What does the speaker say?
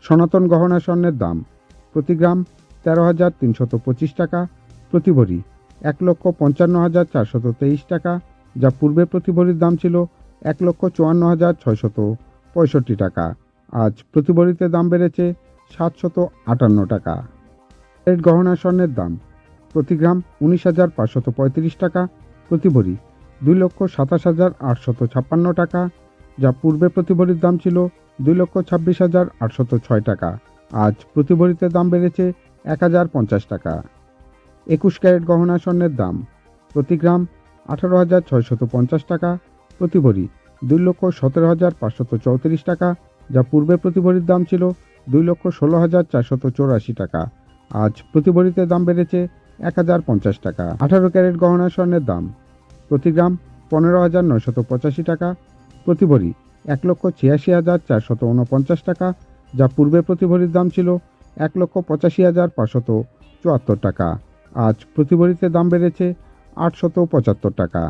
সনাতন গহনা স্বর্ণের দাম প্রতি গ্রাম 13,325 টাকা, প্রতি ভরি 1,55,423 টাকা, যা পূর্বে প্রতি ভরির দাম ছিল 1,54,665 টাকা। আজ প্রতি ভরিতে দাম বেড়েছে 758 টাকা। ক্যারেট গহনা স্বর্ণের দাম প্রতি গ্রাম 19,535 টাকা, প্রতি ভরি 2,27,856 টাকা, যা পূর্বে প্রতি ভরির দাম ছিল 2,26,806 টাকা। আজ প্রতি ভরিতে দাম বেড়েছে 1,050 টাকা। 21 ক্যারেট গহনা স্বর্ণের দাম প্রতি গ্রাম 18,650 টাকা, প্রতি ভরি 2,17,534 টাকা, যা পূর্বে প্রতি ভরির দাম ছিল 2,16,484 টাকা। আজ প্রতি ভরিতে দাম বেড়েছে 1,050 টাকা। 18 ক্যারেট গহনা স্বর্ণের দাম প্রতি গ্রাম 15,985 টাকা, প্রতি ভরি 1,86,449 টাকা, যা পূর্বে প্রতি ভরির দাম ছিল 1,85,574 টাকা। আজ প্রতি ভরিতে দাম বেড়েছে 875 টাকা।